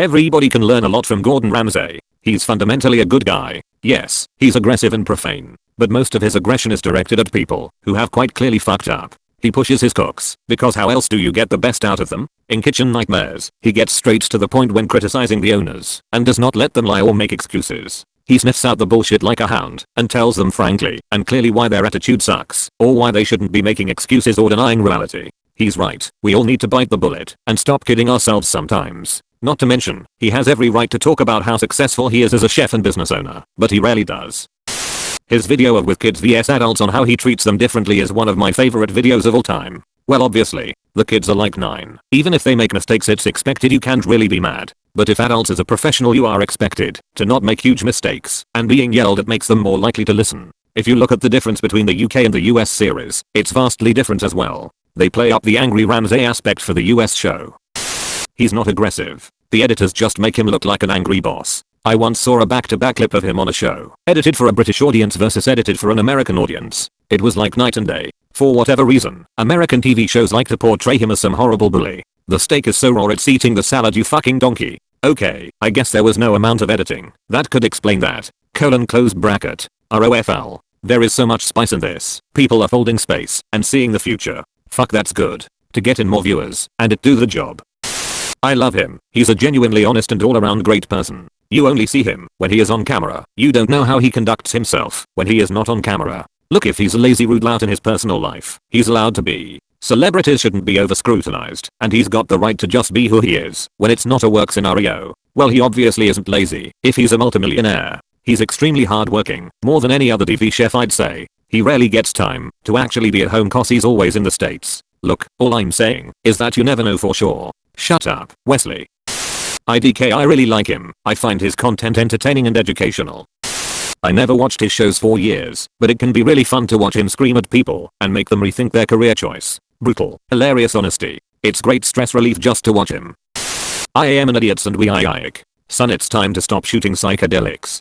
Everybody can learn a lot from Gordon Ramsay. He's fundamentally a good guy. Yes, he's aggressive and profane, but most of his aggression is directed at people who have quite clearly fucked up. He pushes his cooks, because how else do you get the best out of them? In Kitchen Nightmares, he gets straight to the point when criticizing the owners, and does not let them lie or make excuses. He sniffs out the bullshit like a hound, and tells them frankly and clearly why their attitude sucks, or why they shouldn't be making excuses or denying reality. He's right, we all need to bite the bullet, and stop kidding ourselves sometimes. Not to mention, he has every right to talk about how successful he is as a chef and business owner, but he rarely does. His video of with kids vs adults on how he treats them differently is one of my favorite videos of all time. Well, obviously, the kids are like 9. Even if they make mistakes, it's expected, you can't really be mad. But if adults as a professional, you are expected to not make huge mistakes, and being yelled at makes them more likely to listen. If you look at the difference between the UK and the US series, it's vastly different as well. They play up the angry Ramsay aspect for the US show. He's not aggressive. The editors just make him look like an angry boss. I once saw a back-to-back clip of him on a show, edited for a British audience versus edited for an American audience. It was like night and day. For whatever reason, American TV shows like to portray him as some horrible bully. The steak is so raw it's eating the salad, you fucking donkey. Okay, I guess there was no amount of editing that could explain that. Close bracket. ROFL. There is so much spice in this. People are folding space and seeing the future. Fuck, that's good. To get in more viewers, and it do the job. I love him. He's a genuinely honest and all-around great person. You only see him when he is on camera. You don't know how he conducts himself when he is not on camera. Look, if he's a lazy rude lout in his personal life, he's allowed to be. Celebrities shouldn't be over-scrutinized, and he's got the right to just be who he is when it's not a work scenario. Well, he obviously isn't lazy if he's a multimillionaire. He's extremely hardworking, more than any other TV chef I'd say. He rarely gets time to actually be at home cause he's always in the States. Look, all I'm saying is that you never know for sure. Shut up, Wesley. IDK, I really like him. I find his content entertaining and educational. I never watched his shows for years, but it can be really fun to watch him scream at people and make them rethink their career choice. Brutal, hilarious honesty. It's great stress relief just to watch him. I am an idiot and we ike. Son, it's time to stop shooting psychedelics.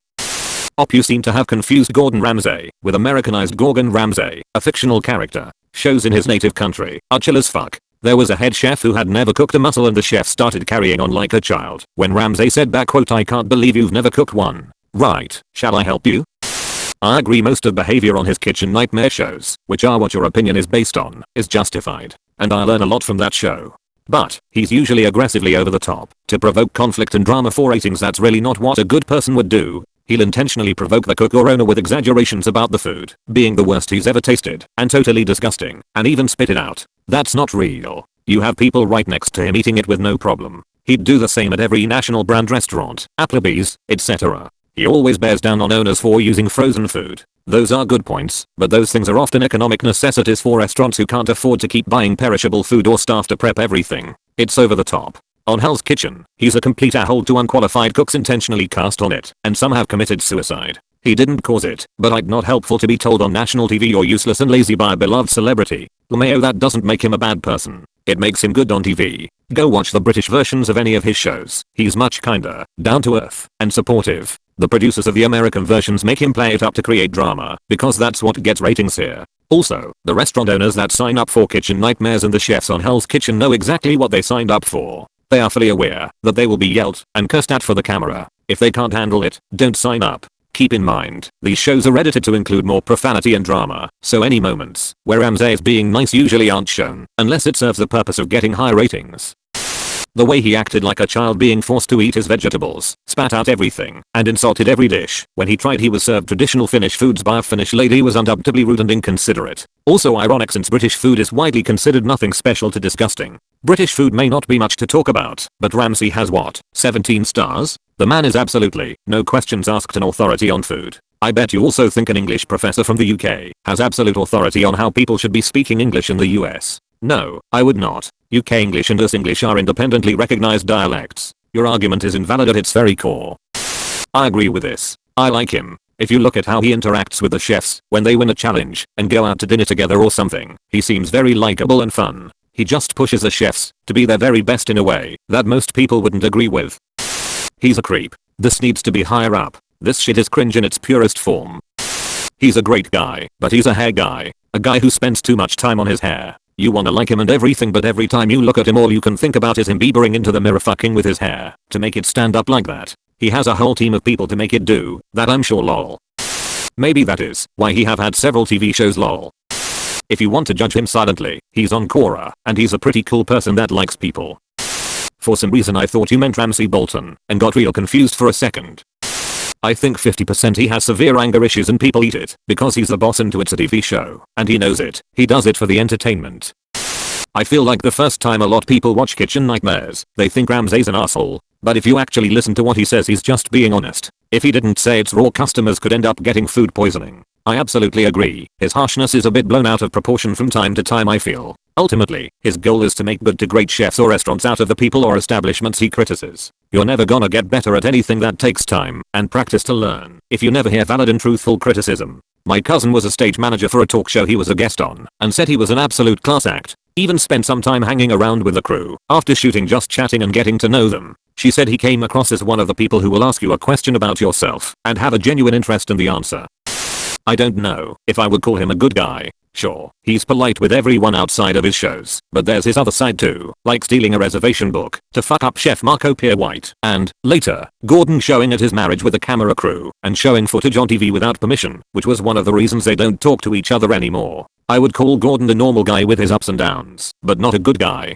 You seem to have confused Gordon Ramsay with Americanized Gordon Ramsay, a fictional character. Shows in his native country are chill as fuck. There was a head chef who had never cooked a mussel and the chef started carrying on like a child when Ramsay said back quote, "I can't believe you've never cooked one." Right, shall I help you? I agree, most of behavior on his Kitchen Nightmare shows, which are what your opinion is based on, is justified. And I learn a lot from that show. But, he's usually aggressively over the top to provoke conflict and drama for ratings. That's really not what a good person would do. He'll intentionally provoke the cook or owner with exaggerations about the food being the worst he's ever tasted and totally disgusting, and even spit it out. That's not real. You have people right next to him eating it with no problem. He'd do the same at every national brand restaurant, Applebee's, etc. He always bears down on owners for using frozen food. Those are good points, but those things are often economic necessities for restaurants who can't afford to keep buying perishable food or staff to prep everything. It's over the top. On Hell's Kitchen, he's a complete a-hole to unqualified cooks intentionally cast on it, and some have committed suicide. He didn't cause it, but I'd not helpful to be told on national TV you're useless and lazy by a beloved celebrity. LMAO, that doesn't make him a bad person. It makes him good on TV. Go watch the British versions of any of his shows. He's much kinder, down to earth, and supportive. The producers of the American versions make him play it up to create drama, because that's what gets ratings here. Also, the restaurant owners that sign up for Kitchen Nightmares and the chefs on Hell's Kitchen know exactly what they signed up for. They are fully aware that they will be yelled and cursed at for the camera. If they can't handle it, don't sign up. Keep in mind, these shows are edited to include more profanity and drama, so any moments where Ramsay is being nice usually aren't shown, unless it serves the purpose of getting high ratings. The way he acted like a child being forced to eat his vegetables, spat out everything, and insulted every dish when he tried he was served traditional Finnish foods by a Finnish lady was undoubtedly rude and inconsiderate. Also ironic since British food is widely considered nothing special to disgusting. British food may not be much to talk about, but Ramsay has what, 17 stars? The man is absolutely, no questions asked, an authority on food. I bet you also think an English professor from the UK has absolute authority on how people should be speaking English in the US. No, I would not. UK English and US English are independently recognized dialects. Your argument is invalid at its very core. I agree with this. I like him. If you look at how he interacts with the chefs when they win a challenge and go out to dinner together or something, he seems very likable and fun. He just pushes the chefs to be their very best in a way that most people wouldn't agree with. He's a creep. This needs to be higher up. This shit is cringe in its purest form. He's a great guy, but he's a hair guy. A guy who spends too much time on his hair. You wanna like him and everything, but every time you look at him all you can think about is him biebering into the mirror fucking with his hair to make it stand up like that. He has a whole team of people to make it do that, I'm sure, lol. Maybe that is why he have had several TV shows, lol. If you want to judge him silently, he's on Quora, and he's a pretty cool person that likes people. For some reason I thought you meant Ramsay Bolton, and got real confused for a second. I think 50% he has severe anger issues and people eat it, because he's the boss into it's a TV show, and he knows it. He does it for the entertainment. I feel like the first time a lot people watch Kitchen Nightmares, they think Ramsay's an asshole. But if you actually listen to what he says, he's just being honest. If he didn't say it's raw, customers could end up getting food poisoning. I absolutely agree. His harshness is a bit blown out of proportion from time to time, I feel. Ultimately, his goal is to make good to great chefs or restaurants out of the people or establishments he criticizes. You're never gonna get better at anything that takes time and practice to learn if you never hear valid and truthful criticism. My cousin was a stage manager for a talk show he was a guest on and said he was an absolute class act. Even spent some time hanging around with the crew after shooting, just chatting and getting to know them. She said he came across as one of the people who will ask you a question about yourself and have a genuine interest in the answer. I don't know if I would call him a good guy. Sure, he's polite with everyone outside of his shows, but there's his other side too, like stealing a reservation book to fuck up Chef Marco Pierre White, and, later, Gordon showing at his marriage with a camera crew and showing footage on TV without permission, which was one of the reasons they don't talk to each other anymore. I would call Gordon a normal guy with his ups and downs, but not a good guy.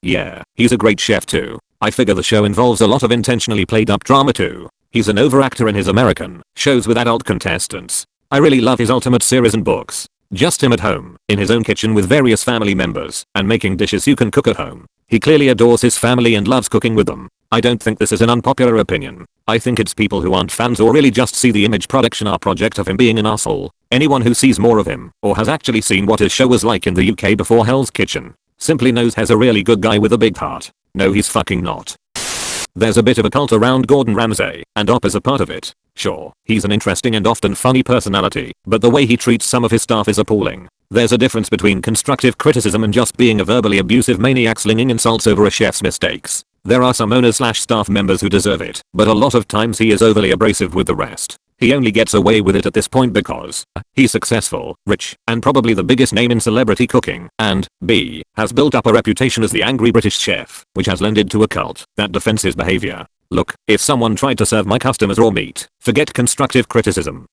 Yeah, he's a great chef too. I figure the show involves a lot of intentionally played up drama too. He's an overactor in his American shows with adult contestants. I really love his Ultimate series and books. Just him at home, in his own kitchen with various family members, and making dishes you can cook at home. He clearly adores his family and loves cooking with them. I don't think this is an unpopular opinion. I think it's people who aren't fans or really just see the image production art project of him being an asshole. Anyone who sees more of him, or has actually seen what his show was like in the UK before Hell's Kitchen, simply knows he's a really good guy with a big heart. No, he's fucking not. There's a bit of a cult around Gordon Ramsay, and Op is a part of it. Sure, he's an interesting and often funny personality, but the way he treats some of his staff is appalling. There's a difference between constructive criticism and just being a verbally abusive maniac slinging insults over a chef's mistakes. There are some owners/staff members who deserve it, but a lot of times he is overly abrasive with the rest. He only gets away with it at this point because he's successful, rich, and probably the biggest name in celebrity cooking, and b, has built up a reputation as the angry British chef, which has lended to a cult that defends his behavior. Look, if someone tried to serve my customers raw meat, forget constructive criticism.